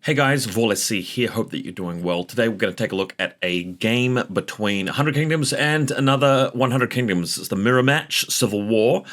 Hey guys, VaulSC here, hope that you're doing well. Today we're going to take a look at a game between 100 Kingdoms and another 100 Kingdoms. It's the mirror match, Civil War,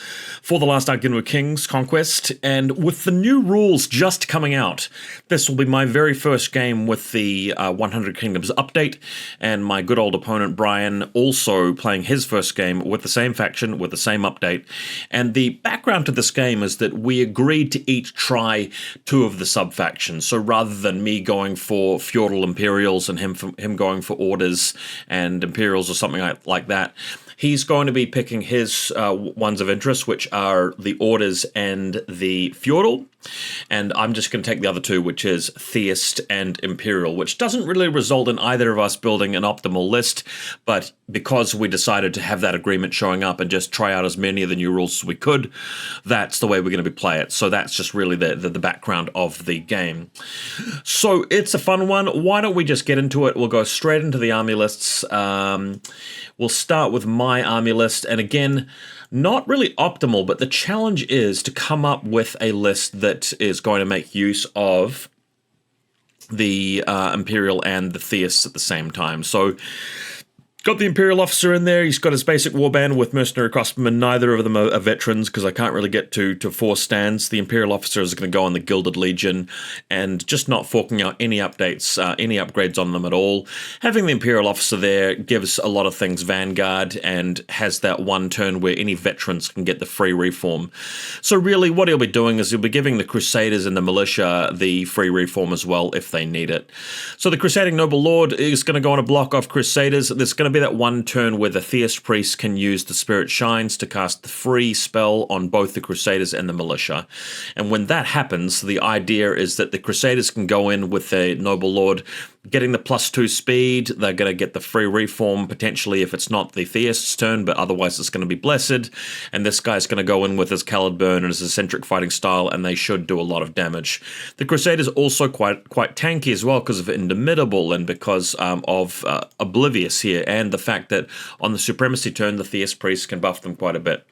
for the last Argument of Kings, Conquest, and with the new rules just coming out, this will be my very first game with the 100 Kingdoms update, and my good old opponent Brian also playing his first game with the same faction, with the same update. And the background to this game is that we agreed to each try two of the sub-factions, so rather than me going for Feudal Imperials and him going for Orders and Imperials or something like that, he's going to be picking his ones of interest, which are the Orders and the Feudal. And I'm just going to take the other two, which is Theist and Imperial, which doesn't really result in either of us building an optimal list, but because we decided to have that agreement showing up and just try out as many of the new rules as we could, that's the way we're going to be playing it. So that's just really the background of the game. So it's a fun one. Why don't we just get into it? We'll go straight into the army lists. We'll start with my army list, and again, not really optimal, but the challenge is to come up with a list that is going to make use of the Imperial and the Theists at the same time. So, got the Imperial officer in there. He's got his basic warband with Mercenary Crossbowmen. Neither of them are veterans because I can't really get to force stands. The Imperial officer is going to go on the Gilded Legion and just not forking out any updates, any upgrades on them at all. Having the Imperial officer there gives a lot of things Vanguard and has that one turn where any veterans can get the free reform. So really what he'll be doing is he'll be giving the Crusaders and the Militia the free reform as well if they need it. So the Crusading Noble Lord is going to go on a block of Crusaders. There's going to be that one turn where the Theist priest can use the Spirit Shines to cast the free spell on both the Crusaders and the Militia. And when that happens, the idea is that the Crusaders can go in with the Noble Lord getting the +2 speed. They're going to get the free reform potentially if it's not the Theist's turn, but otherwise it's going to be Blessed. And this guy's going to go in with his Caledburn and his Eccentric fighting style, and they should do a lot of damage. The Crusaders also quite tanky as well because of Indomitable and because of Oblivious here, and the fact that on the Supremacy turn, the Theist Priest can buff them quite a bit.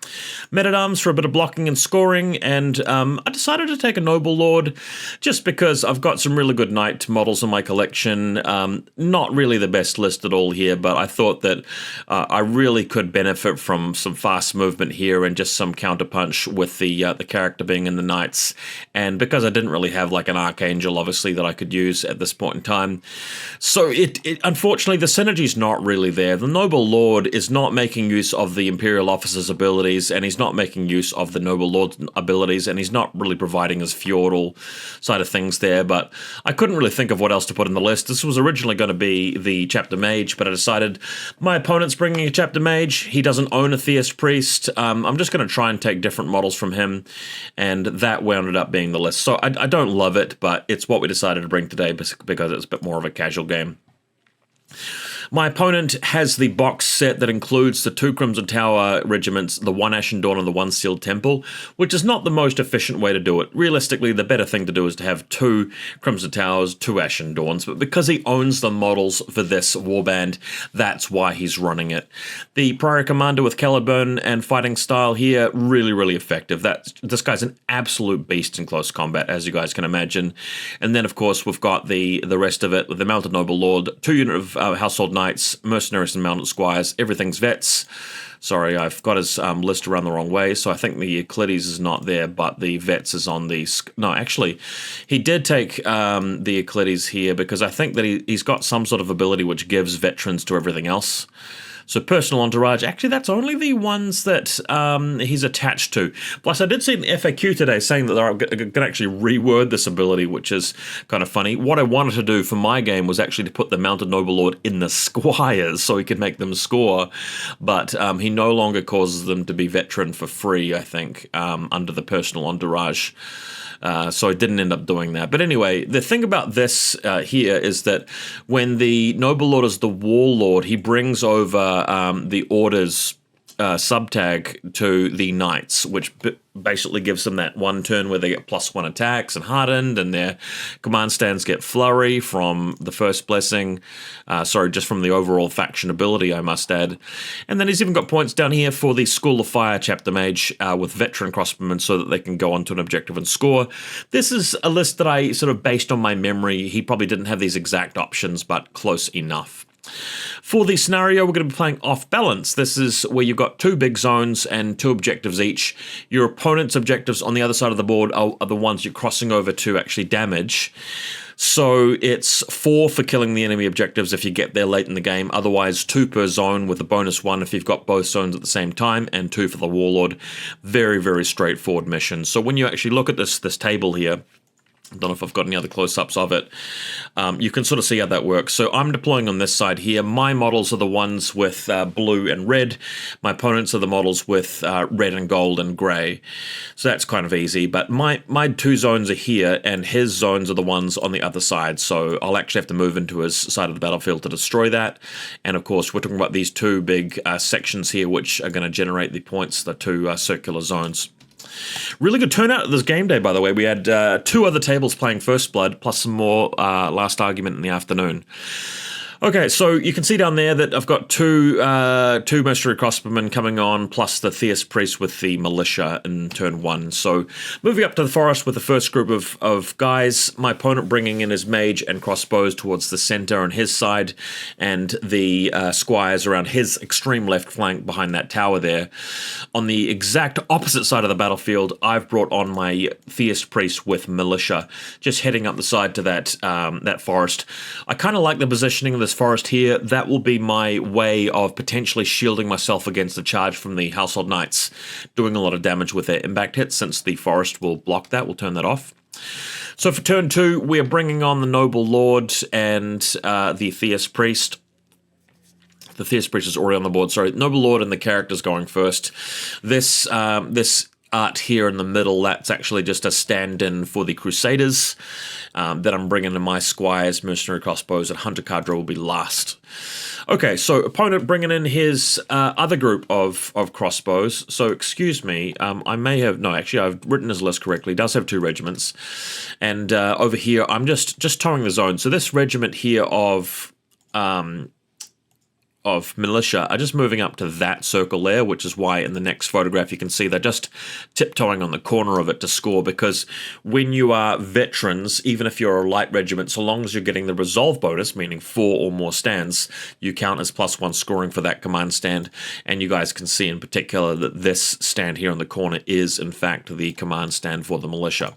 Men-at-Arms for a bit of blocking and scoring, and I decided to take a Noble Lord just because I've got some really good Knight models in my collection. Not really the best list at all here, but I thought that I really could benefit from some fast movement here and just some counterpunch with the character being in the Knights. And because I didn't really have like an Archangel, obviously, that I could use at this point in time. So it unfortunately, the synergy's not really there. The Noble Lord is not making use of the Imperial Officer's abilities, and he's not making use of the Noble Lord's abilities, and he's not really providing his feudal side of things there, but I couldn't really think of what else to put in the list. This was originally going to be the Chapter Mage, but I decided my opponent's bringing a Chapter Mage. He doesn't own a Theist Priest. I'm just going to try and take different models from him, and that wound up being the list. So I don't love it, but it's what we decided to bring today because it's a bit more of a casual game. My opponent has the box set that includes the 2 Crimson Tower regiments, the 1 Ashen Dawn and the 1 Sealed Temple, which is not the most efficient way to do it. Realistically, the better thing to do is to have 2 Crimson Towers, 2 Ashen Dawns, but because he owns the models for this warband, that's why he's running it. The Priory Commander with Caledburn and fighting style here, really effective. This guy's an absolute beast in close combat, as you guys can imagine. And then, of course, we've got the rest of it with the Mounted Noble Lord, 2 unit of Household Knights, Mercenaries and Mounted Squires, everything's vets. Sorry, I've got his list around the wrong way, so I think the Euclides is not there, but the vets is on the... No, actually, he did take the Euclides here because I think that he's got some sort of ability which gives veterans to everything else. So personal entourage, actually that's only the ones that he's attached to. Plus I did see an FAQ today saying that they're going to actually reword this ability, which is kind of funny. What I wanted to do for my game was actually to put the Mounted Noble Lord in the Squires so he could make them score, but he no longer causes them to be veteran for free, I think, under the personal entourage. So I didn't end up doing that. But anyway, the thing about this here is that when the Noble Lord is the Warlord, he brings over the Orders sub-tag to the Knights, which basically gives them that one turn where they get +1 attacks and hardened, and their command stands get flurry from the first blessing. Just from the overall faction ability, I must add. And then he's even got points down here for the School of Fire chapter mage with veteran crossbowmen so that they can go onto an objective and score. This is a list that I sort of based on my memory. He probably didn't have these exact options, but close enough. For the scenario, we're going to be playing off balance. This is where you've got 2 big zones and 2 objectives each. Your opponent's objectives on the other side of the board are the ones you're crossing over to actually damage. So it's 4 for killing the enemy objectives if you get there late in the game. Otherwise, 2 per zone with a bonus 1 if you've got both zones at the same time, and 2 for the Warlord. Very, very straightforward mission. So when you actually look at this table here, I don't know if I've got any other close-ups of it. You can sort of see how that works. So I'm deploying on this side here. My models are the ones with blue and red. My opponents are the models with red and gold and grey. So that's kind of easy. But my 2 zones are here, and his zones are the ones on the other side. So I'll actually have to move into his side of the battlefield to destroy that. And of course, we're talking about these 2 big sections here, which are going to generate the points, the 2 circular zones. Really good turnout at this game day, by the way. We had 2 other tables playing First Blood, plus some more Last Argument in the afternoon. Okay, so you can see down there that I've got two Mercenary Crossbowmen coming on, plus the Theist Priest with the Militia in turn 1. So moving up to the forest with the first group of guys, my opponent bringing in his mage and crossbows towards the center on his side, and the Squires around his extreme left flank behind that tower there. On the exact opposite side of the battlefield, I've brought on my Theist Priest with Militia, just heading up the side to that forest. I kind of like the positioning of this forest here. That will be my way of potentially shielding myself against the charge from the Household Knights, doing a lot of damage with their impact hits, since the forest will block that. We'll turn that off. So for turn 2, we are bringing on the Noble Lord and the Theist Priest. The Theist Priest is already on the board. Sorry, Noble Lord and the characters going first. This art here in the middle, that's actually just a stand-in for the Crusaders that I'm bringing in my Squires, Mercenary Crossbows, and Hunter Cadre will be last. Okay, so opponent bringing in his other group of crossbows. So excuse me, I may have, no, actually I've written his list correctly. He does have 2 regiments. And over here, I'm just towing the zone. So this regiment here of Militia are just moving up to that circle there, which is why in the next photograph you can see they're just tiptoeing on the corner of it to score, because when you are veterans, even if you're a light regiment, so long as you're getting the resolve bonus, meaning 4 or more stands, you count as +1 scoring for that command stand. And you guys can see in particular that this stand here in the corner is in fact the command stand for the Militia.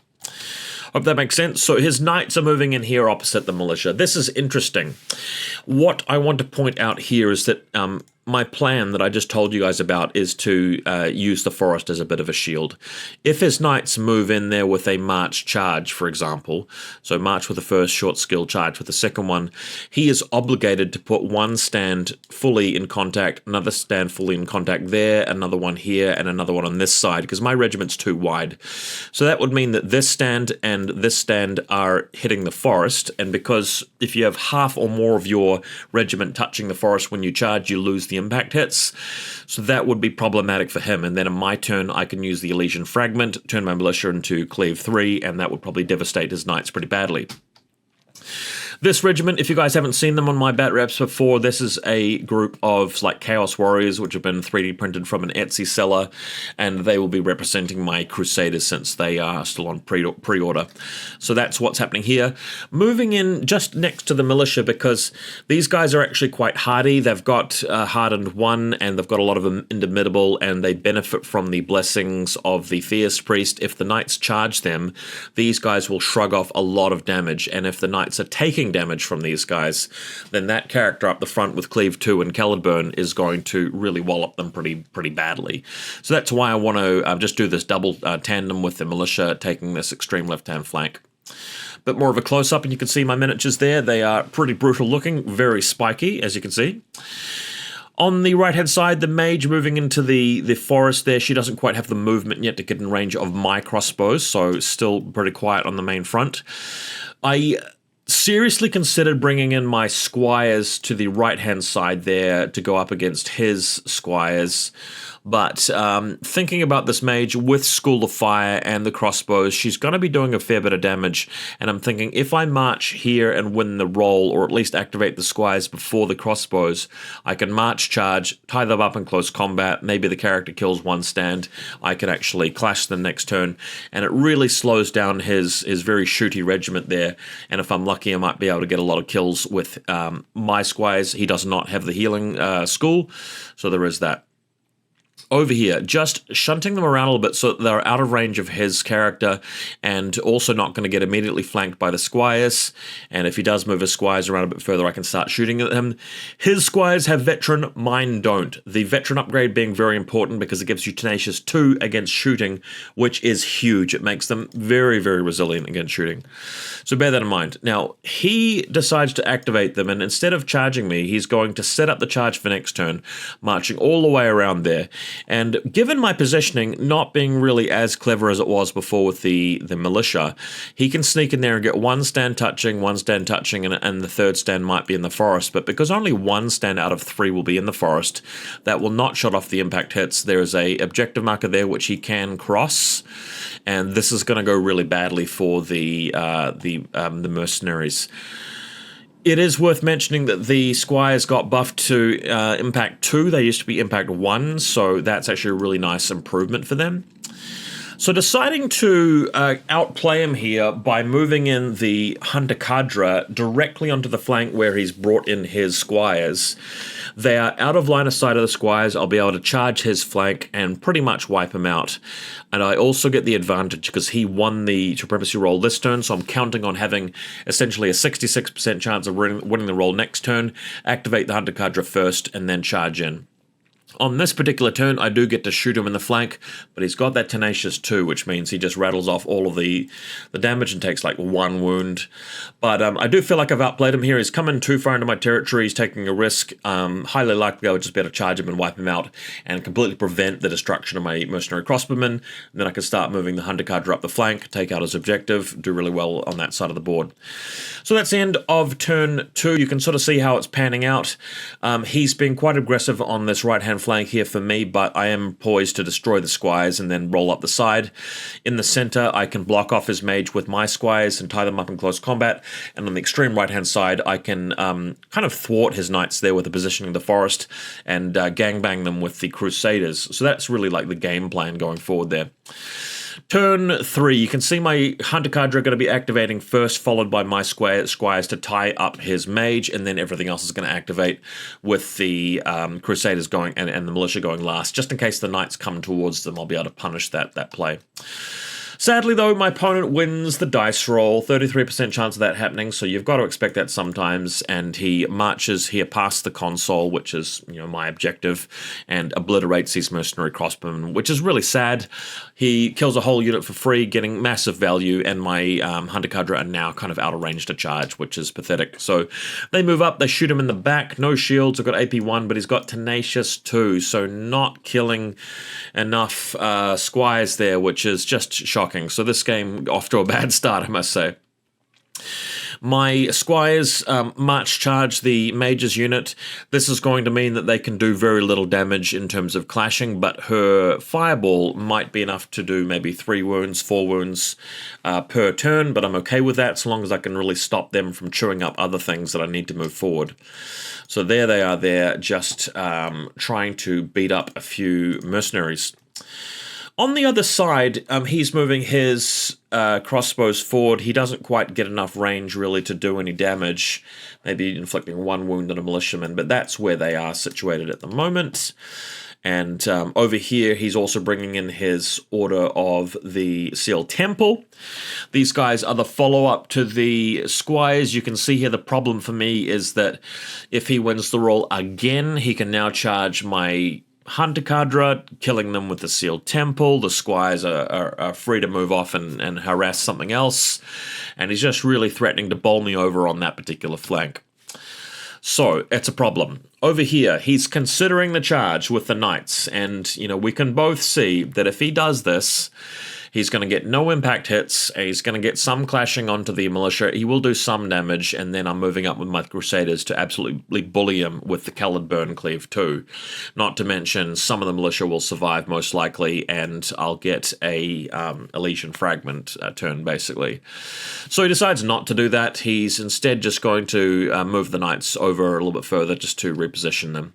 Hope that makes sense. So his knights are moving in here opposite the Militia. This is interesting. What I want to point out here is that my plan that I just told you guys about is to use the forest as a bit of a shield. If his knights move in there with a march charge, for example, so march with the first, short skill, charge with the second one, he is obligated to put one stand fully in contact, another stand fully in contact there, another one here, and another one on this side, because my regiment's too wide. So that would mean that this stand and this stand are hitting the forest, and because if you have half or more of your regiment touching the forest when you charge, you lose the impact hits. So that would be problematic for him. And then in my turn, I can use the Elysian Fragment, turn my Militia into Cleave 3, and that would probably devastate his knights pretty badly. This regiment, if you guys haven't seen them on my bat reps before, this is a group of like Chaos Warriors, which have been 3D printed from an Etsy seller, and they will be representing my Crusaders since they are still on pre-order. So that's what's happening here. Moving in just next to the Militia, because these guys are actually quite hardy. They've got hardened 1, and they've got a lot of indomitable, and they benefit from the blessings of the Theist Priest. If the Knights charge them, these guys will shrug off a lot of damage, and if the Knights are taking damage from these guys, then that character up the front with Cleave 2 and Caledburn is going to really wallop them pretty badly. So that's why I want to just do this double tandem with the Militia taking this extreme left-hand flank. Bit more of a close-up, and you can see my miniatures there. They are pretty brutal looking, very spiky, as you can see. On the right-hand side, the mage moving into the forest there, she doesn't quite have the movement yet to get in range of my crossbows, so still pretty quiet on the main front. I seriously considered bringing in my Squires to the right-hand side there to go up against his Squires. But thinking about this mage with School of Fire and the crossbows, she's going to be doing a fair bit of damage. And I'm thinking if I march here and win the roll, or at least activate the Squires before the crossbows, I can march, charge, tie them up in close combat. Maybe the character kills one stand. I can actually clash them next turn. And it really slows down his very shooty regiment there. And if I'm lucky, I might be able to get a lot of kills with my Squires. He does not have the healing school, so there is that. Over here, just shunting them around a little bit so that they're out of range of his character and also not going to get immediately flanked by the Squires. And if he does move his Squires around a bit further, I can start shooting at him. His Squires have Veteran, mine don't. The Veteran upgrade being very important because it gives you Tenacious 2 against shooting, which is huge. It makes them very, very resilient against shooting. So bear that in mind. Now, he decides to activate them, and instead of charging me, he's going to set up the charge for next turn, marching all the way around there. And given my positioning not being really as clever as it was before with the Militia, he can sneak in there and get one stand touching, and the third stand might be in the forest. But because only one stand out of 3 will be in the forest, that will not shut off the impact hits. There is a objective marker there which he can cross, and this is going to go really badly for the mercenaries. It is worth mentioning that the Squires got buffed to Impact 2. They used to be Impact 1, so that's actually a really nice improvement for them. So deciding to outplay him here by moving in the Hunter Cadre directly onto the flank where he's brought in his Squires. They are out of line of sight of the Squires. I'll be able to charge his flank and pretty much wipe him out. And I also get the advantage because he won the Supremacy roll this turn, so I'm counting on having essentially a 66% chance of winning the roll next turn, activate the Hunter Cadre first, and then charge in. On this particular turn, I do get to shoot him in the flank, but he's got that Tenacious 2, which means he just rattles off all of the damage and takes like 1 wound. But I do feel like I've outplayed him here. He's coming too far into my territory. He's taking a risk. Highly likely I would just be able to charge him and wipe him out and completely prevent the destruction of my Mercenary Crossbowmen. And then I can start moving the Hunter Cadre up the flank, take out his objective, do really well on that side of the board. So that's the end of turn 2. You can sort of see how it's panning out. He's been quite aggressive on this right-hand flank here for me, but I am poised to destroy the Squires and then roll up the side. In the center, I can block off his mage with my Squires and tie them up in close combat, and on the extreme right-hand side, I can kind of thwart his knights there with the positioning of the forest and gangbang them with the Crusaders. So that's really like the game plan going forward there. Turn 3, you can see my Hunter Cadre going to be activating first, followed by my Squires to tie up his mage, and then everything else is going to activate with the Crusaders going and the Militia going last. Just in case the Knights come towards them, I'll be able to punish that play. Sadly, though, my opponent wins the dice roll, 33% chance of that happening, so you've got to expect that sometimes, and he marches here past the console, which is, my objective, and obliterates these Mercenary Crossbowmen, which is really sad. He kills a whole unit for free, getting massive value, and my Hunter Cadre are now kind of out of range to charge, which is pathetic. So they move up, they shoot him in the back, no shields, I've got AP 1, but he's got Tenacious 2, so not killing enough Squires there, which is just shocking. So this game off to a bad start, I must say. My Squires march charge the Mage's unit. This is going to mean that they can do very little damage in terms of clashing, but her Fireball might be enough to do maybe 3 wounds, 4 wounds per turn, but I'm okay with that so long as I can really stop them from chewing up other things that I need to move forward. So there they are there, just trying to beat up a few mercenaries. On the other side, he's moving his crossbows forward. He doesn't quite get enough range, really, to do any damage. Maybe inflicting 1 wound on a militiaman, but that's where they are situated at the moment. And over here, he's also bringing in his Order of the Sealed Temple. These guys are the follow-up to the Squires. You can see here the problem for me is that if he wins the roll again, he can now charge my Hunter Cadre, killing them with the Sealed Temple. The Squires are free to move off and harass something else. And he's just really threatening to bowl me over on that particular flank. So, it's a problem. Over here, he's considering the charge with the Knights. And, we can both see that if he does this, He's going to get no impact hits. He's going to get some clashing onto the militia. He will do some damage, and then I'm moving up with my Crusaders to absolutely bully him with the Caledburn cleave too. Not to mention, some of the militia will survive most likely, and I'll get a Elysian Fragment turn, basically. So he decides not to do that. He's instead just going to move the knights over a little bit further just to reposition them.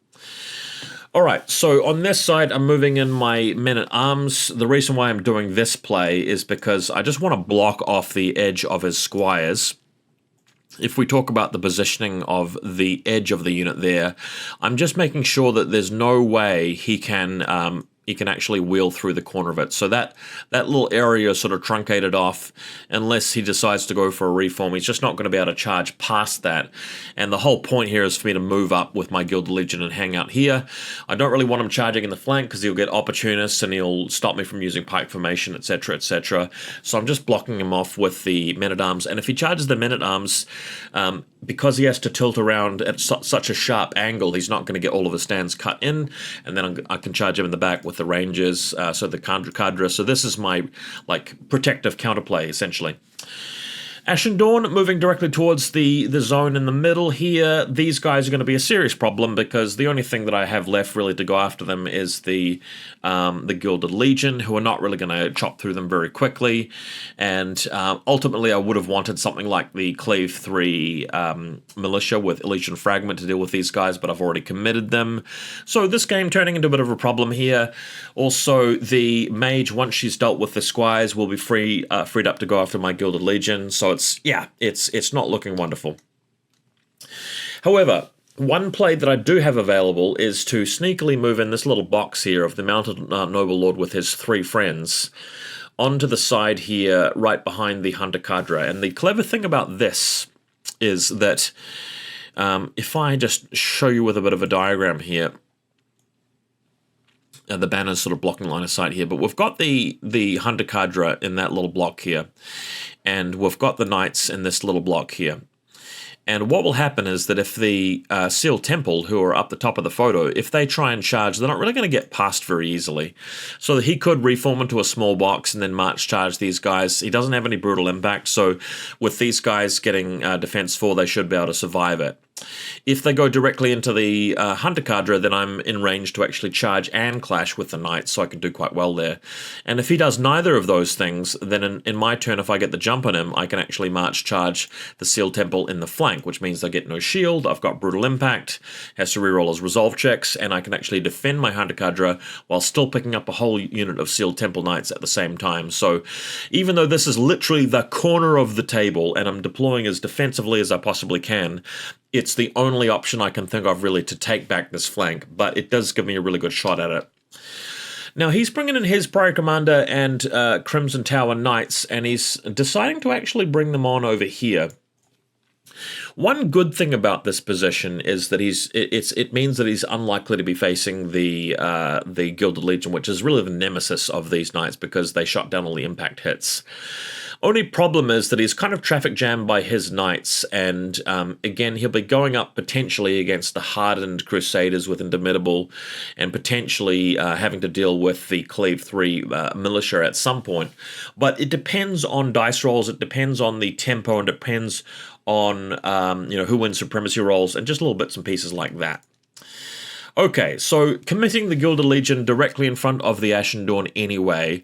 Alright, so on this side, I'm moving in my men-at-arms. The reason why I'm doing this play is because I just want to block off the edge of his squires. If we talk about the positioning of the edge of the unit there, I'm just making sure that there's no way he can actually wheel through the corner of it. So that little area is sort of truncated off unless he decides to go for a reform. He's just not going to be able to charge past that. And the whole point here is for me to move up with my Gilded Legion and hang out here. I don't really want him charging in the flank because he'll get opportunists and he'll stop me from using pike formation, etc., etc. So I'm just blocking him off with the men-at-arms. And if he charges the men-at-arms, because he has to tilt around at such a sharp angle, he's not going to get all of his stands cut in, and then I can charge him in the back with the Rangers, so the Cadre. So this is my protective counterplay, essentially. Ashen Dawn moving directly towards the zone in the middle here. These guys are going to be a serious problem because the only thing that I have left really to go after them is the Gilded Legion, who are not really going to chop through them very quickly. And ultimately, I would have wanted something like the Cleave 3 Militia with Elysian Fragment to deal with these guys, but I've already committed them. So this game turning into a bit of a problem here. Also, the Mage, once she's dealt with the Squires, will be freed up to go after my Gilded Legion. So it's not looking wonderful. However, one play that I do have available is to sneakily move in this little box here of the Mounted Noble Lord with his 3 friends onto the side here, right behind the Hunter Cadre. And the clever thing about this is that if I just show you with a bit of a diagram here, the banner's sort of blocking line of sight here, but we've got the Hunter Cadre in that little block here, and we've got the Knights in this little block here. And what will happen is that if the Sealed Temple, who are up the top of the photo, if they try and charge, they're not really going to get past very easily. So he could reform into a small box and then march charge these guys. He doesn't have any brutal impact, so with these guys getting defense 4, they should be able to survive it. If they go directly into the Hunter Cadre, then I'm in range to actually charge and clash with the Knights, so I can do quite well there. And if he does neither of those things, then in my turn, if I get the jump on him, I can actually march charge the Sealed Temple in the flank, which means I get no shield, I've got brutal impact, has to reroll his resolve checks, and I can actually defend my Hunter Cadre while still picking up a whole unit of Sealed Temple Knights at the same time. So even though this is literally the corner of the table, and I'm deploying as defensively as I possibly can, it's the only option I can think of really to take back this flank, but it does give me a really good shot at it. Now he's bringing in his Priory Commander and Crimson Tower Knights, and he's deciding to actually bring them on over here. One good thing about this position is that it means that he's unlikely to be facing the Gilded Legion, which is really the nemesis of these knights because they shot down all the impact hits. Only problem is that he's kind of traffic jammed by his knights, and again, he'll be going up potentially against the hardened Crusaders with Indomitable, and potentially having to deal with the Cleave 3 Militia at some point. But it depends on dice rolls, it depends on the tempo, and depends on who wins supremacy rolls, and just little bits and pieces like that. Okay, so committing the Gilded Legion directly in front of the Ashen Dawn anyway.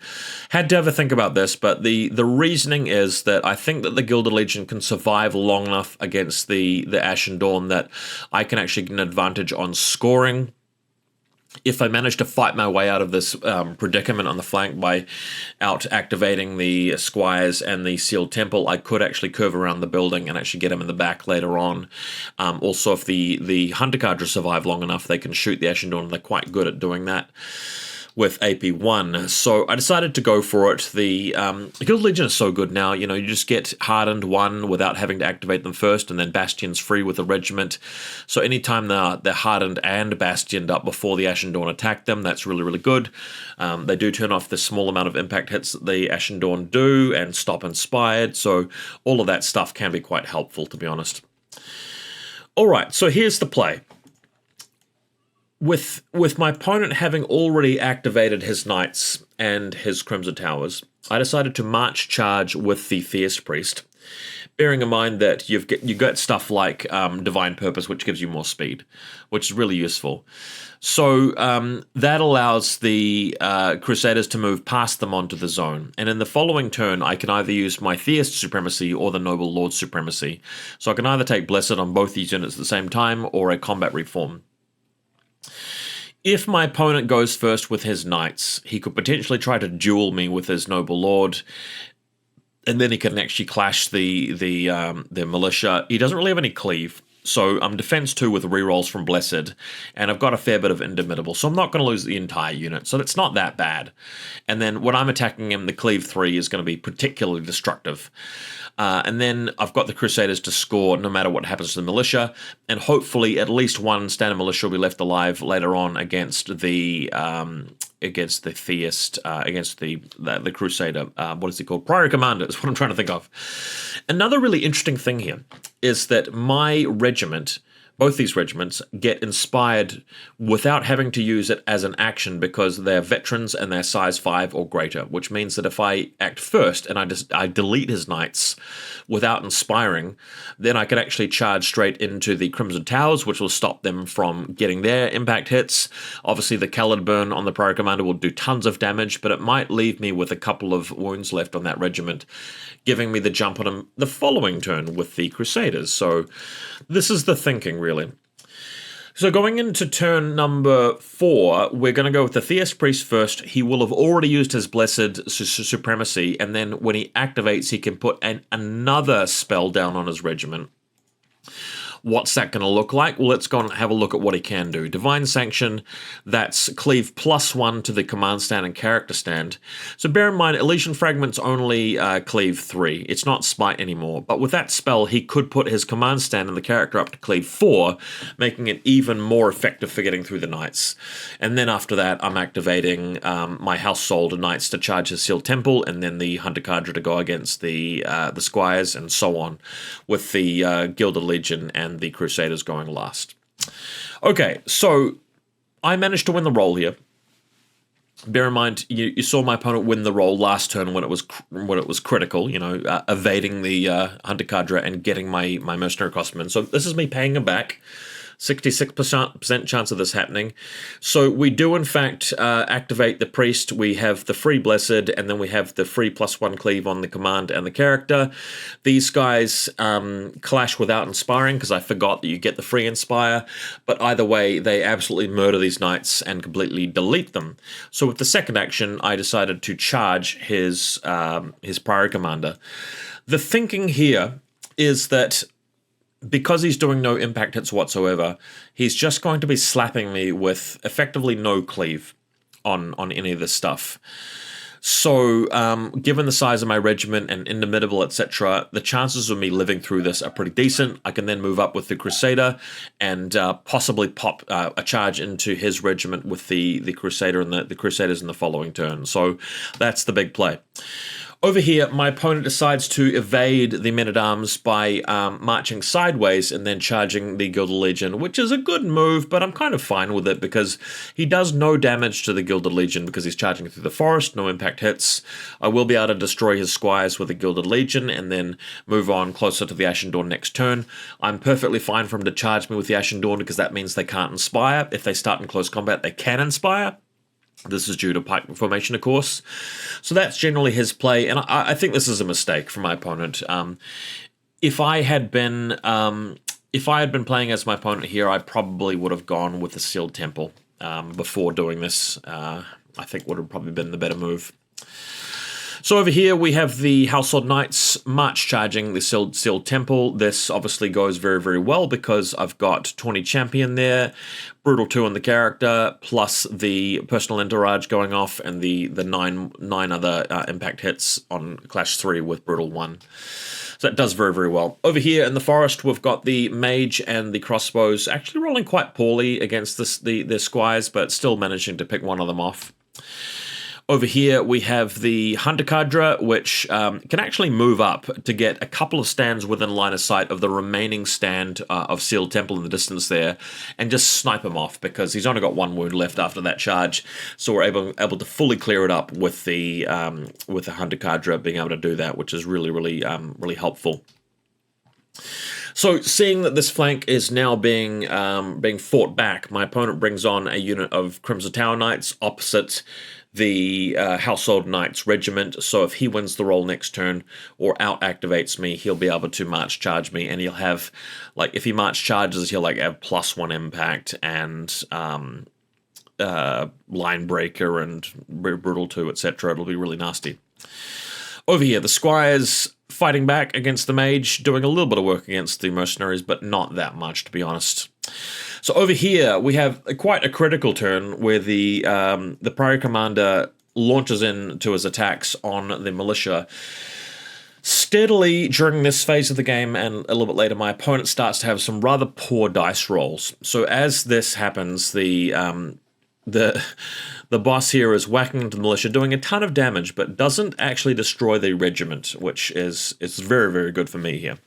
Had to have a think about this, but the reasoning is that I think that the Gilded Legion can survive long enough against the Ashen Dawn that I can actually get an advantage on scoring. If I manage to fight my way out of this predicament on the flank by out-activating the Squires and the Sealed Temple, I could actually curve around the building and actually get them in the back later on. Also, if the Hunter Cadre survive long enough, they can shoot the Ashen Dawn, and they're quite good at doing that with AP1. So I decided to go for it. The Gilded Legion is so good now, you just get Hardened 1 without having to activate them first, and then Bastion's free with the regiment. So anytime they're Hardened and Bastioned up before the Ashen Dawn attack them, that's really, really good. They do turn off the small amount of impact hits that the Ashen Dawn do, and stop Inspired, so all of that stuff can be quite helpful, to be honest. Alright, so here's the play. With my opponent having already activated his knights and his Crimson Towers, I decided to march charge with the Theist Priest, bearing in mind that you got stuff like Divine Purpose, which gives you more speed, which is really useful. So that allows the Crusaders to move past them onto the zone. And in the following turn, I can either use my Theist Supremacy or the Noble Lord Supremacy. So I can either take Blessed on both these units at the same time, or a Combat Reform. If my opponent goes first with his Knights, he could potentially try to duel me with his Noble Lord, and then he can actually clash the Militia. He doesn't really have any Cleave. So I'm Defense 2 with rerolls from Blessed, and I've got a fair bit of Indomitable, so I'm not going to lose the entire unit, so it's not that bad. And then when I'm attacking him, the Cleave 3 is going to be particularly destructive. And then I've got the Crusaders to score no matter what happens to the Militia, and hopefully at least one standard Militia will be left alive later on against the Theist, against the Crusader, what is it called? Priory Commander is what I'm trying to think of. Another really interesting thing here is that my regiment, both these regiments, get inspired without having to use it as an action because they're veterans and they're size 5 or greater, which means that if I act first and I delete his Knights without inspiring, then I can actually charge straight into the Crimson Towers, which will stop them from getting their impact hits. Obviously, the Caledburn on the Priory Commander will do tons of damage, but it might leave me with a couple of wounds left on that regiment, giving me the jump on him the following turn with the Crusaders. So this is the thinking, really. So going into turn number 4, we're going to go with the Theist Priest first. He will have already used his Blessed Supremacy, and then when he activates, he can put another spell down on his regiment. What's that going to look like? Well, let's go and have a look at what he can do. Divine Sanction, that's Cleave +1 to the command stand and character stand. So bear in mind, Elysian Fragment's only Cleave 3. It's not Spite anymore. But with that spell, he could put his command stand and the character up to Cleave 4, making it even more effective for getting through the Knights. And then after that, I'm activating my Household Knights to charge his Sealed Temple, and then the Hunter Cadre to go against the Squires, and so on, with the Gilded Legion and the Crusaders going last. Okay, so I managed to win the roll here. Bear in mind, you saw my opponent win the roll last turn when it was critical, evading the Hunter Cadre and getting my Mercenary Crossbowmen. So this is me paying him back. 66% chance of this happening. So we do, in fact, activate the Priest. We have the free Blessed, and then we have the free +1 Cleave on the command and the character. These guys clash without inspiring, because I forgot that you get the free Inspire. But either way, they absolutely murder these Knights and completely delete them. So with the second action, I decided to charge his Priory Commander. The thinking here is that because he's doing no impact hits whatsoever, he's just going to be slapping me with effectively no cleave on any of this stuff. So, given the size of my regiment and Indomitable, etc., the chances of me living through this are pretty decent. I can then move up with the Crusader and possibly pop a charge into his regiment with the Crusader and the Crusaders in the following turn. So that's the big play. Over here, my opponent decides to evade the men-at-arms by marching sideways and then charging the Gilded Legion, which is a good move, but I'm kind of fine with it because he does no damage to the Gilded Legion because he's charging through the forest, no impact hits. I will be able to destroy his Squires with the Gilded Legion and then move on closer to the Ashen Dawn next turn. I'm perfectly fine for him to charge me with the Ashen Dawn because that means they can't inspire. If they start in close combat, they can inspire. This is due to pike formation, of course. So that's generally his play, and I think this is a mistake from my opponent. If I had been playing as my opponent here, I probably would have gone with the Sealed Temple before doing this. I think would have probably been the better move. So over here we have the Household Knights march charging the Sealed Temple. This obviously goes very, very well because I've got 20 Champion there, Brutal 2 on the character, plus the Personal Entourage going off, and the nine other impact hits on Clash 3 with Brutal 1. So that does very, very well. Over here in the forest, we've got the Mage and the Crossbows actually rolling quite poorly against the Squires, but still managing to pick one of them off. Over here, we have the Hunter Cadre, which can actually move up to get a couple of stands within line of sight of the remaining stand of Sealed Temple in the distance there, and just snipe him off, because he's only got 1 wound left after that charge, so we're able to fully clear it up with the Hunter Cadre being able to do that, which is really, really helpful. So, seeing that this flank is now being fought back, my opponent brings on a unit of Crimson Tower Knights opposite the Household Knights Regiment, so if he wins the roll next turn or out-activates me, he'll be able to march charge me, and he'll have, like, if he march charges, he'll, like, have +1 impact and line breaker and brutal 2, etc. It'll be really nasty. Over here, the Squires fighting back against the Mage, doing a little bit of work against the Mercenaries, but not that much, to be honest. So over here, we have quite a critical turn where the Priory Commander launches into his attacks on the Militia. Steadily, during this phase of the game and a little bit later, my opponent starts to have some rather poor dice rolls. So as this happens, the boss here is whacking into the Militia, doing a ton of damage, but doesn't actually destroy the regiment, which is very, very good for me here.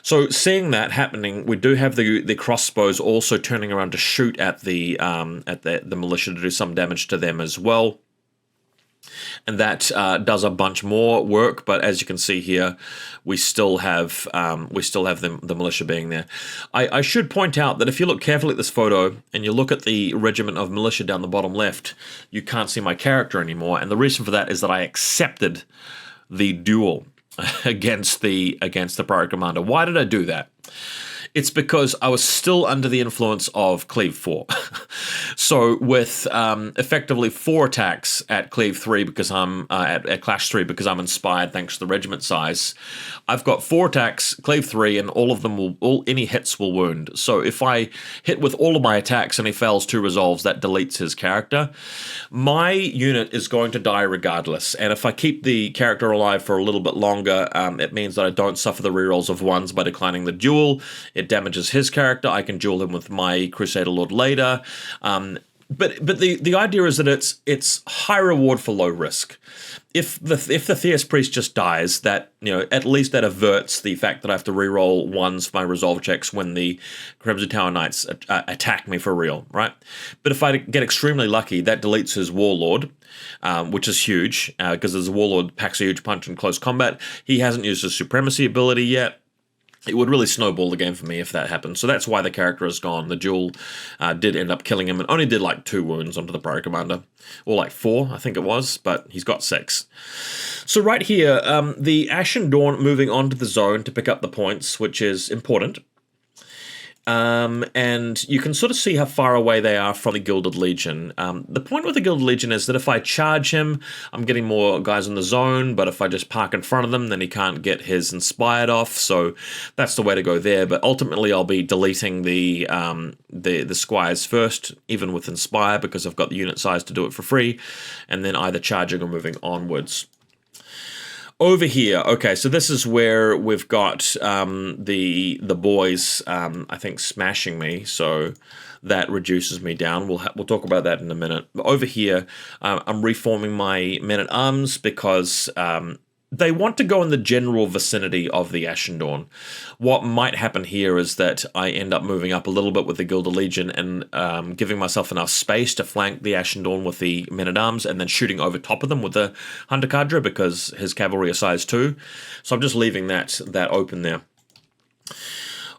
So seeing that happening, we do have the crossbows also turning around to shoot at the Militia to do some damage to them as well. And that does a bunch more work, but as you can see here, we still have the Militia being there. I should point out that if you look carefully at this photo and you look at the regiment of Militia down the bottom left, you can't see my character anymore, and the reason for that is that I accepted the duel against the Priory Commander. Why did I do that? It's because I was still under the influence of Cleave 4. So with effectively 4 attacks at Cleave 3 because I'm at Clash 3 because I'm inspired thanks to the regiment size, I've got 4 attacks, Cleave 3, and all of them any hits will wound. So if I hit with all of my attacks and he fails 2 resolves, that deletes his character. My unit is going to die regardless, and if I keep the character alive for a little bit longer, it means that I don't suffer the rerolls of 1s by declining the duel. It damages his character. I can duel him with my Crusader Lord later. But the idea is that it's high reward for low risk. If the Theist Priest just dies, that, you know, at least that averts the fact that I have to reroll 1s for my resolve checks when the Crimson Tower Knights attack me for real, right? But if I get extremely lucky, that deletes his Warlord, which is huge, because his Warlord packs a huge punch in close combat. He hasn't used his Supremacy ability yet. It would really snowball the game for me if that happened. So that's why the character is gone. The duel did end up killing him and only did like 2 wounds onto the Priory Commander. Or like 4, I think it was, but he's got 6. So right here, the Ashen Dawn moving onto the zone to pick up the points, which is important. And you can sort of see how far away they are from the Gilded Legion. The point with the Gilded Legion is that if I charge him, I'm getting more guys in the zone, but if I just park in front of them, then he can't get his Inspired off, so that's the way to go there. But ultimately, I'll be deleting the Squires first, even with Inspire, because I've got the unit size to do it for free, and then either charging or moving onwards. Over here, okay, so this is where we've got the boys, I think, smashing me, so that reduces me down. We'll talk about that in a minute. But over here, I'm reforming my men-at-arms because they want to go in the general vicinity of the Ashen Dawn. What might happen here is that I end up moving up a little bit with the Gilded Legion and giving myself enough space to flank the Ashen Dawn with the men-at-arms and then shooting over top of them with the Hunter Cadre because his cavalry are size 2. So I'm just leaving that open there.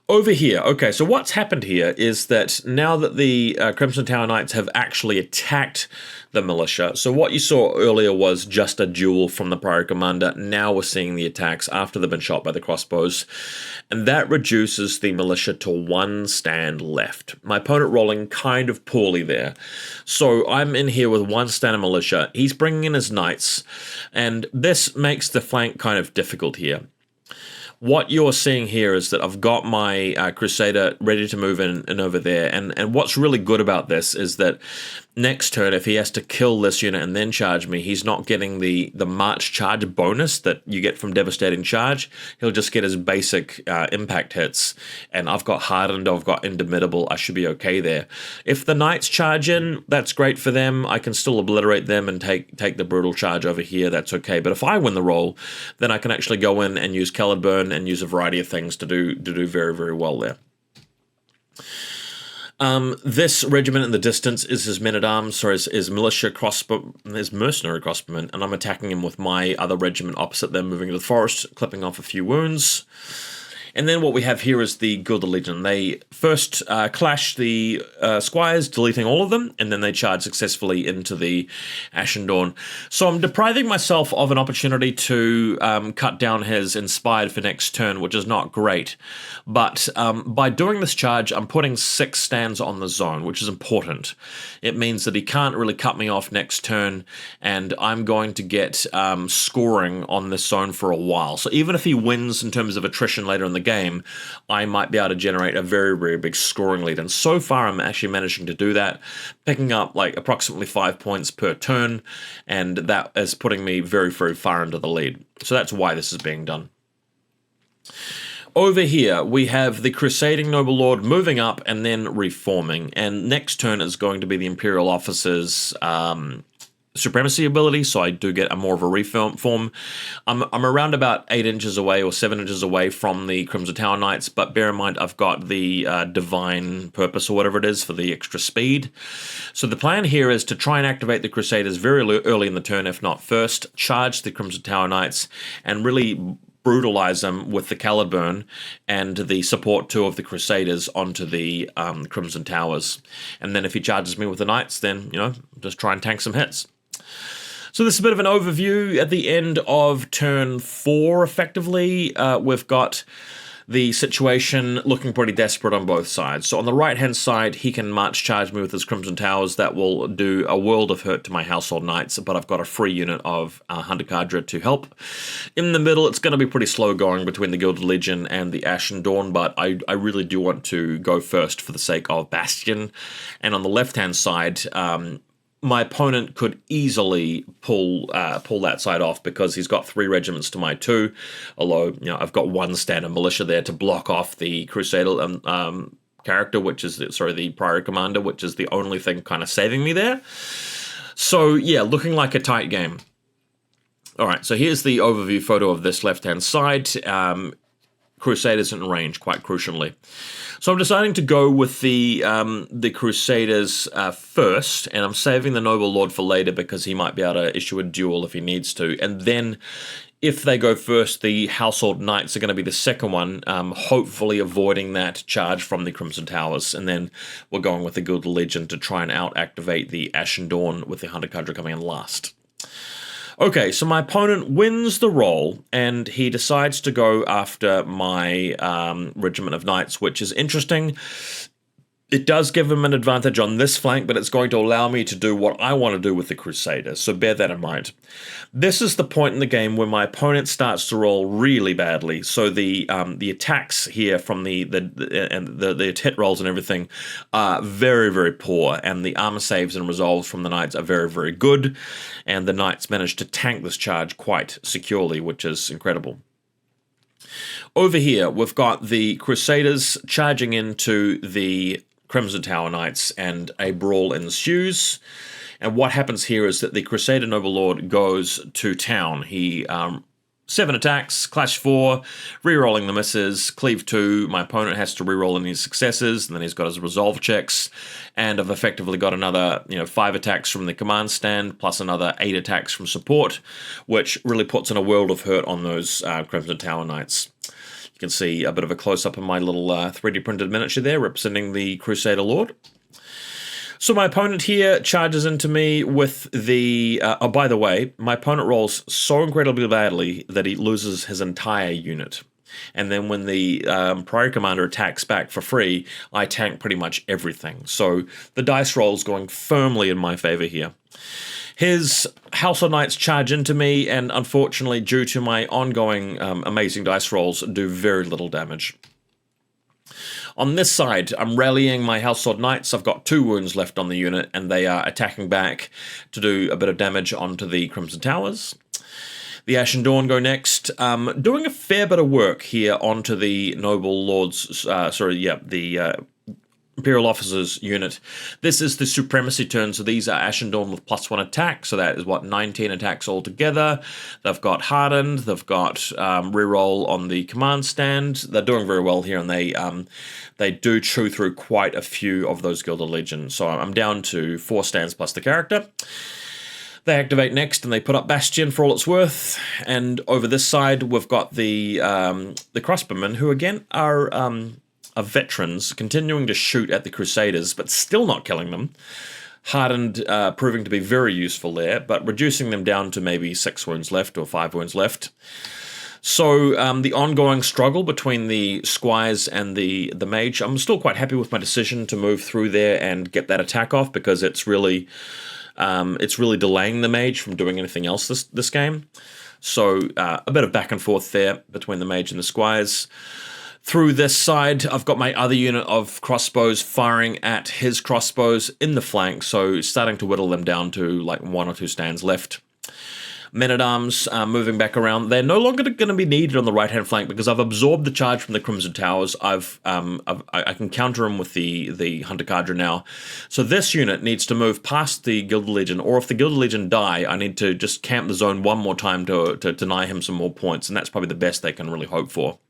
Over here, okay, so what's happened here is that now that the Crimson Tower Knights have actually attacked the Militia, so what you saw earlier was just a duel from the Priory Commander. Now we're seeing the attacks after they've been shot by the crossbows, and that reduces the Militia to 1 stand left. My opponent rolling kind of poorly there. So I'm in here with 1 stand of Militia. He's bringing in his Knights, and this makes the flank kind of difficult here. What you're seeing here is that I've got my Crusader ready to move in and over there, and what's really good about this is that next turn, if he has to kill this unit and then charge me, he's not getting the March charge bonus that you get from Devastating Charge. He'll just get his basic impact hits, and I've got Hardened, I've got Indomitable, I should be okay there. If the Knights charge in, that's great for them. I can still obliterate them and take the Brutal Charge over here, that's okay. But if I win the roll, then I can actually go in and use Caledburn and use a variety of things to do very, very well there. This regiment in the distance is his men-at-arms, or his militia his mercenary crossbowmen, and I'm attacking him with my other regiment opposite them, moving into the forest, clipping off a few wounds. And then what we have here is the Gilded Legion. They first clash the Squires, deleting all of them, and then they charge successfully into the Ashen Dawn. So I'm depriving myself of an opportunity to cut down his Inspired for next turn, which is not great. But by doing this charge, I'm putting 6 stands on the zone, which is important. It means that he can't really cut me off next turn, and I'm going to get scoring on this zone for a while. So even if he wins in terms of attrition later in the game, I might be able to generate a very, very big scoring lead. And so far, I'm actually managing to do that, picking up like approximately 5 points per turn, and that is putting me very, very far into the lead. So that's why this is being done. Over here, we have the Crusading Noble Lord moving up and then reforming. And next turn is going to be the Imperial Officer's Supremacy ability, so I do get a more of a reform. I'm around about 8 inches away or 7 inches away from the Crimson Tower Knights, but bear in mind I've got the Divine Purpose or whatever it is for the extra speed. So the plan here is to try and activate the Crusaders very early in the turn, if not first, charge the Crimson Tower Knights, and really brutalize them with the Caledburn and the support 2 of the Crusaders onto the Crimson Towers. And then if he charges me with the Knights, then, you know, just try and tank some hits. So this is a bit of an overview. At the end of turn 4, effectively, we've got the situation looking pretty desperate on both sides. So on the right-hand side, he can march charge me with his Crimson Towers. That will do a world of hurt to my Household Knights, but I've got a free unit of Hunter Cadre to help. In the middle, it's going to be pretty slow going between the Gilded Legion and the Ashen Dawn, but I really do want to go first for the sake of Bastion. And on the left-hand side, my opponent could easily pull that side off because he's got 3 regiments to my 2, although, you know, I've got 1 standard militia there to block off the Crusader character, which is, the Priory Commander, which is the only thing kind of saving me there. So, yeah, looking like a tight game. All right, so here's the overview photo of this left-hand side. Crusaders in range, quite crucially. So I'm deciding to go with the Crusaders first, and I'm saving the Noble Lord for later because he might be able to issue a duel if he needs to. And then, if they go first, the Household Knights are going to be the second one, hopefully avoiding that charge from the Crimson Towers. And then we're going with the Gilded Legion to try and out-activate the Ashen Dawn with the Hunter Cadre coming in last. Okay, so my opponent wins the roll, and he decides to go after my regiment of knights, which is interesting. It does give him an advantage on this flank, but it's going to allow me to do what I want to do with the Crusaders, so bear that in mind. This is the point in the game where my opponent starts to roll really badly, so the attacks here from the hit rolls and everything are very, very poor, and the armor saves and resolves from the knights are very, very good, and the knights manage to tank this charge quite securely, which is incredible. Over here, we've got the Crusaders charging into the Crimson Tower Knights, and a brawl ensues. And what happens here is that the Crusader Noble Lord goes to town. He 7 attacks, clash 4, re-rolling the misses, cleave 2. My opponent has to re-roll any successes, and then he's got his resolve checks. And I've effectively got another 5 attacks from the command stand, plus another 8 attacks from support, which really puts in a world of hurt on those Crimson Tower Knights. You can see a bit of a close-up of my little 3D printed miniature there, representing the Crusader Lord. So my opponent here charges into me with the... oh, by the way, my opponent rolls so incredibly badly that he loses his entire unit. And then when the Priory Commander attacks back for free, I tank pretty much everything. So the dice roll's going firmly in my favor here. His Household Knights charge into me, and unfortunately, due to my ongoing amazing dice rolls, do very little damage. On this side, I'm rallying my Household Knights. I've got 2 wounds left on the unit, and they are attacking back to do a bit of damage onto the Crimson Towers. The Ashen Dawn go next, doing a fair bit of work here onto the Noble Lords, the Imperial Officers unit. This is the Supremacy turn, so these are Ashen Dawn with +1 attack, so that is, 19 attacks altogether. They've got Hardened, they've got reroll on the command stand. They're doing very well here, and they do chew through quite a few of those Gilded Legion. So I'm down to 4 stands plus the character. They activate next, and they put up Bastion for all it's worth. And over this side, we've got the Crossbowmen, who again are veterans, continuing to shoot at the Crusaders, but still not killing them. Hardened proving to be very useful there, but reducing them down to maybe 6 wounds left or 5 wounds left. So the ongoing struggle between the Squires and the Mage, I'm still quite happy with my decision to move through there and get that attack off, because it's really delaying the Mage from doing anything else this game. So a bit of back and forth there between the Mage and the Squires. Through this side, I've got my other unit of crossbows firing at his crossbows in the flank, so starting to whittle them down to like 1 or 2 stands left. Men-at-Arms moving back around. They're no longer going to be needed on the right-hand flank because I've absorbed the charge from the Crimson Towers. I can counter them with the Hunter Cadre now. So this unit needs to move past the Gilded Legion, or if the Gilded Legion die, I need to just camp the zone one more time to deny him some more points, and that's probably the best they can really hope for.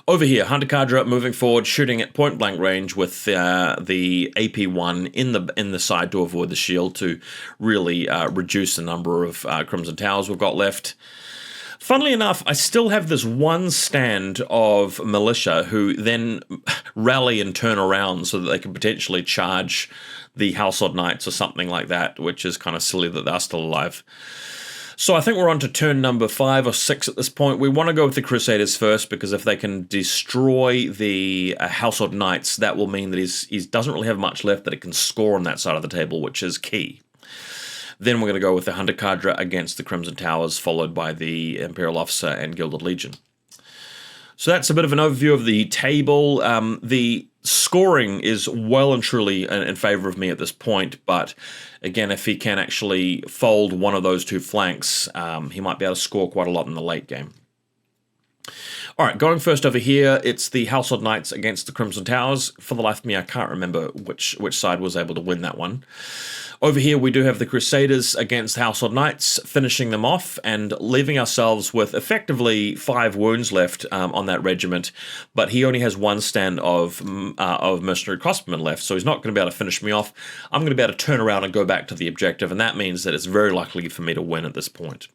Over here, Hunter Cadre moving forward, shooting at point-blank range with the AP1 in the side to avoid the shield to really reduce the number of Crimson Towers we've got left. Funnily enough, I still have this one stand of Militia who then rally and turn around so that they can potentially charge the Household Knights or something like that, which is kind of silly that they're still alive. So I think we're on to turn number 5 or 6 at this point. We want to go with the Crusaders first, because if they can destroy the Household Knights, that will mean that he doesn't really have much left that it can score on that side of the table, which is key. Then we're going to go with the Hunter Cadre against the Crimson Towers, followed by the Imperial Officer and Gilded Legion. So that's a bit of an overview of the table. The scoring is well and truly in favour of me at this point, but again, if he can actually fold one of those 2 flanks, he might be able to score quite a lot in the late game. All right, going first over here, it's the Household Knights against the Crimson Towers. For the life of me, I can't remember which side was able to win that one. Over here, we do have the Crusaders against Household Knights, finishing them off and leaving ourselves with effectively 5 wounds left on that regiment, but he only has 1 stand of Mercenary Crossbowmen left, so he's not going to be able to finish me off. I'm going to be able to turn around and go back to the objective, and that means that it's very likely for me to win at this point.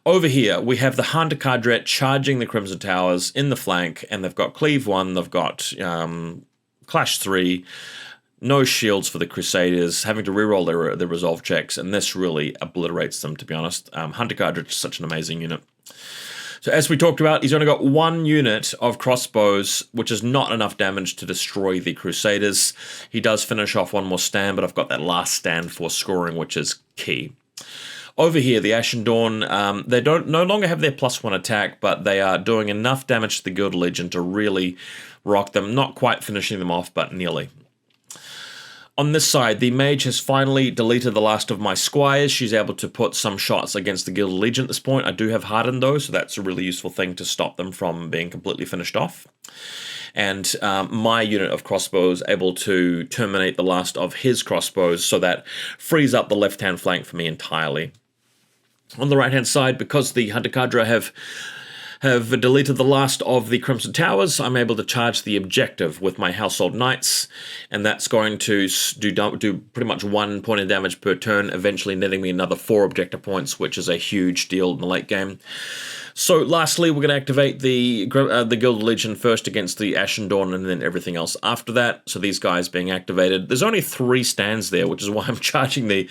Over here, we have the Hunter Cadre charging the Crimson Towers in the flank, and they've got Cleave 1, they've got Clash 3, no shields for the Crusaders, having to reroll their resolve checks, and this really obliterates them, to be honest. Hunter Cadre is such an amazing unit. So as we talked about, he's only got 1 unit of crossbows, which is not enough damage to destroy the Crusaders. He does finish off 1 more stand, but I've got that last stand for scoring, which is key. Over here, the Ashen Dawn, they no longer have their +1 attack, but they are doing enough damage to the Gilded Legion to really rock them, not quite finishing them off, but nearly. On this side, the Mage has finally deleted the last of my Squires. She's able to put some shots against the Gilded Legion at this point. I do have Hardened though, so that's a really useful thing to stop them from being completely finished off. And my unit of crossbows able to terminate the last of his crossbows, so that frees up the left-hand flank for me entirely. On the right-hand side, because the Hunter Cadre have deleted the last of the Crimson Towers, I'm able to charge the objective with my Household Knights, and that's going to do pretty much 1 point of damage per turn, eventually netting me another 4 objective points, which is a huge deal in the late game. So lastly, we're going to activate the Gilded Legion first against the Ashen Dawn, and then everything else after that. So these guys being activated. There's only 3 stands there, which is why I'm charging the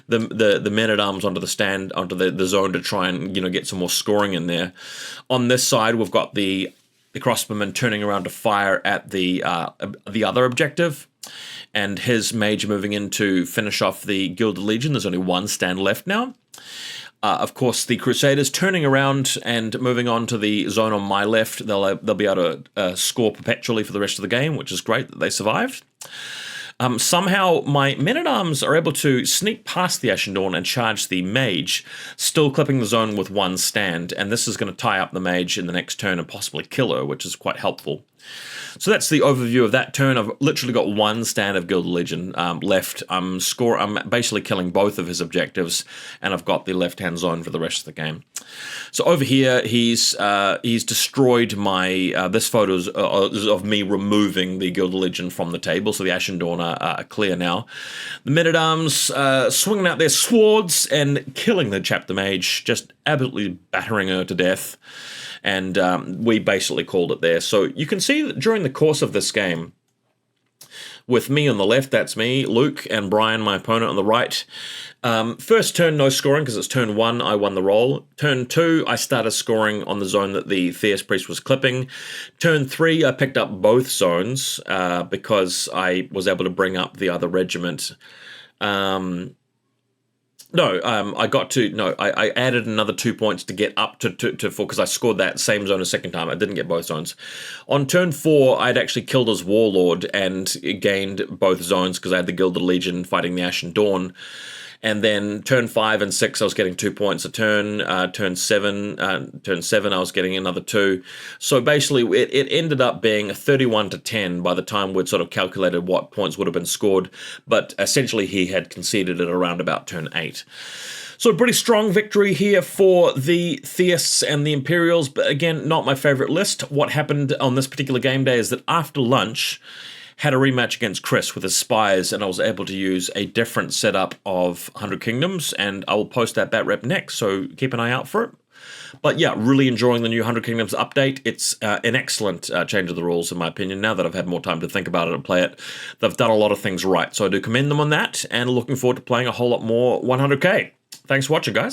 men-at-arms onto the stand, onto the zone to try and get some more scoring in there. On this side, we've got the crossbowman turning around to fire at the other objective, and his mage moving in to finish off the Gilded Legion. There's only 1 stand left now. Of course, the Crusaders turning around and moving on to the zone on my left. They'll be able to score perpetually for the rest of the game, which is great that they survived. Somehow, my men-at-arms are able to sneak past the Ashen Dawn and charge the mage, still clipping the zone with one stand, and this is going to tie up the mage in the next turn and possibly kill her, which is quite helpful. So that's the overview of that turn. I've literally got one stand of Gilded Legion left. I'm basically killing both of his objectives, and I've got the left-hand zone for the rest of the game. So over here, he's destroyed my... this photo is of me removing the Gilded Legion from the table, so the Ashen Dawn are clear now. The men-at-arms swinging out their swords and killing the chapter mage, just absolutely battering her to death. And we basically called it there. So you can see that during the course of this game, with me on the left, that's me, Luke, and Brian, my opponent, on the right. First turn, no scoring, because it's turn 1, I won the roll. Turn 2, I started scoring on the zone that the Theist priest was clipping. Turn 3, I picked up both zones, because I was able to bring up the other regiment. I added another 2 points to get up to 4, because I scored that same zone a second time. I didn't get both zones. On turn 4, I'd actually killed his Warlord and gained both zones because I had the Gilded Legion fighting the Ashen Dawn. And then turn 5 and 6, I was getting 2 points a turn. Turn 7, I was getting another 2. So basically, it ended up being a 31-10 by the time we'd sort of calculated what points would have been scored. But essentially, he had conceded it around about turn 8. So a pretty strong victory here for the Theists and the Imperials. But again, not my favorite list. What happened on this particular game day is that after lunch, had a rematch against Chris with his Squires, and I was able to use a different setup of 100 Kingdoms, and I will post that bat rep next, so keep an eye out for it. But yeah, really enjoying the new 100 Kingdoms update. It's an excellent change of the rules, in my opinion, now that I've had more time to think about it and play it. They've done a lot of things right, so I do commend them on that, and looking forward to playing a whole lot more 100k. Thanks for watching, guys.